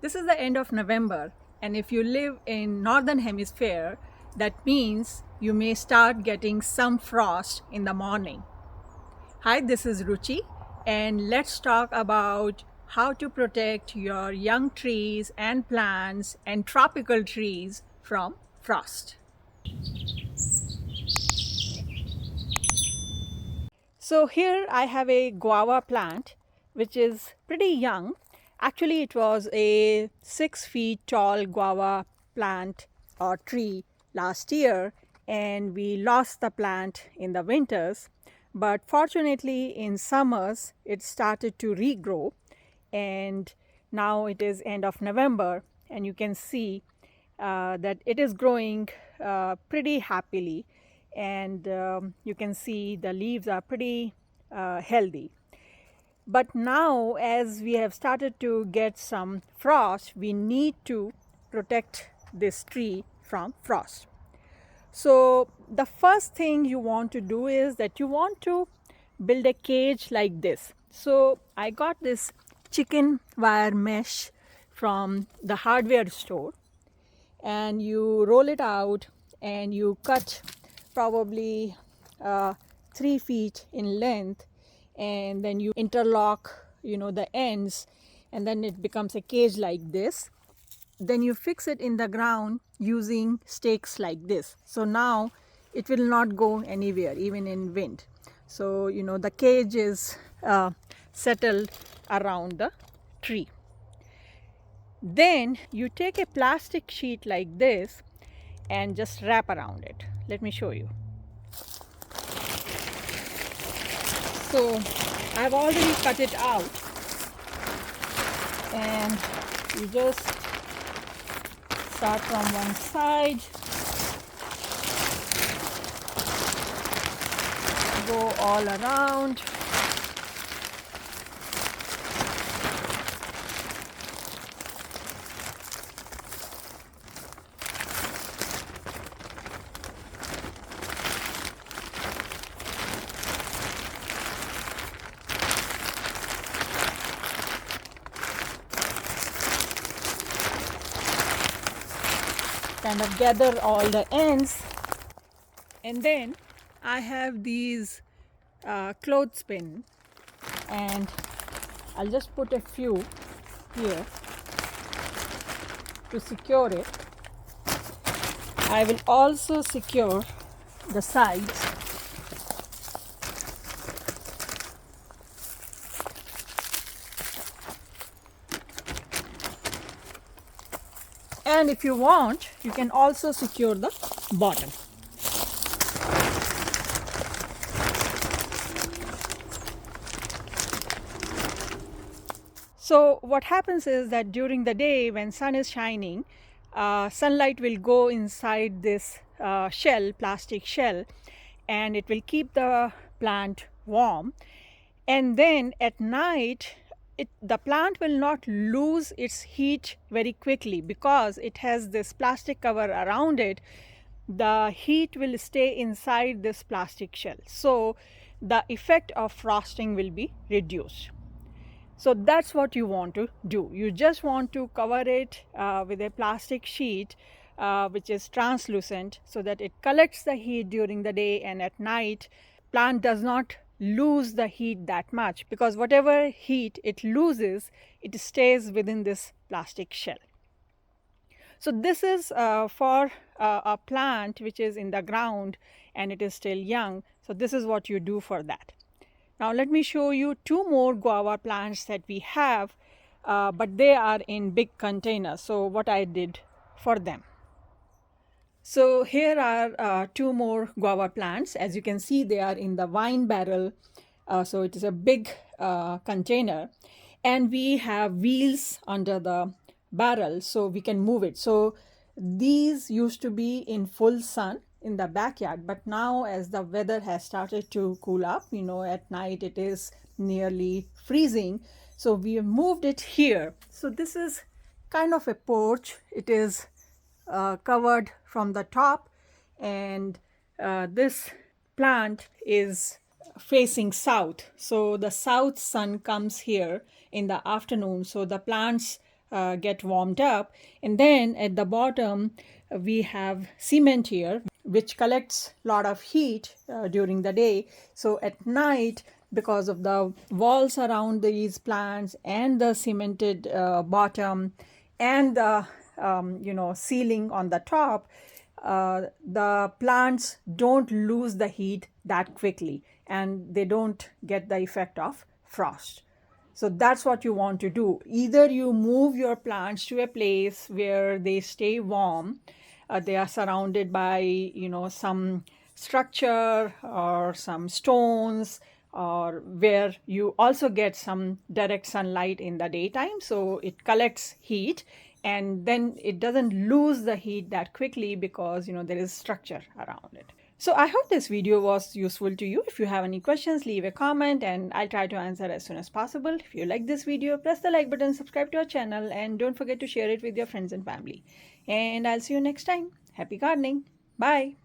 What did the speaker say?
This is the end of November, and if you live in northern hemisphere, that means you may start getting some frost in the morning. Hi, this is Ruchi, and let's talk about how to protect your young trees and plants and tropical trees from frost. So here I have a guava plant which is pretty young. Actually, it was a 6 feet tall guava plant or tree last year, and we lost the plant in the winters. But fortunately, in summers, it started to regrow, and now it is end of November, and you can see that it is growing pretty happily, and you can see the leaves are pretty healthy. But now, as we have started to get some frost, we need to protect this tree from frost. So the first thing you want to do is that you want to build a cage like this. So I got this chicken wire mesh from the hardware store, and you roll it out and you cut probably 3 feet in length, and then you interlock the ends, and then it becomes a cage like this. Then you fix it in the ground using stakes like this. So now it will not go anywhere even in wind. So the cage is settled around the tree. Then you take a plastic sheet like this and just wrap around it. Let me show you. So I've already cut it out, and you just start from one side, go all around. Kind of gather all the ends, and then I have these clothespin, and I'll just put a few here to secure it. I will also secure the sides. And if you want, you can also secure the bottom. So what happens is that during the day when sun is shining, sunlight will go inside this plastic shell, and it will keep the plant warm. And then at night, the plant will not lose its heat very quickly because it has this plastic cover around it. The heat will stay inside this plastic shell. So the effect of frosting will be reduced. So that's what you want to do. You just want to cover it with a plastic sheet which is translucent, so that it collects the heat during the day, and at night plant does not lose the heat that much, because whatever heat it loses, it stays within this plastic shell. So this is for a plant which is in the ground and it is still young. So this is what you do for that. Now let me show you two more guava plants that we have, but they are in big containers. So what I did for them. So here are two more guava plants. As you can see, they are in the wine barrel. So it is a big container, and we have wheels under the barrel so we can move it. So these used to be in full sun in the backyard, but now as the weather has started to cool up, at night it is nearly freezing. So we have moved it here. So this is kind of a porch. It is covered from the top, and this plant is facing south. So the south sun comes here in the afternoon. So the plants get warmed up. And then at the bottom, we have cement here, which collects a lot of heat during the day. So at night, because of the walls around these plants and the cemented bottom and the ceiling on the top, the plants don't lose the heat that quickly and they don't get the effect of frost. So that's what you want to do. Either you move your plants to a place where they stay warm, they are surrounded by some structure or some stones, or where you also get some direct sunlight in the daytime, so it collects heat and then it doesn't lose the heat that quickly because there is structure around it. So I hope this video was useful to you. If you have any questions, leave a comment and I'll try to answer as soon as possible. If you like this video, press the like button, subscribe to our channel, and don't forget to share it with your friends and family. And I'll see you next time. Happy gardening. Bye.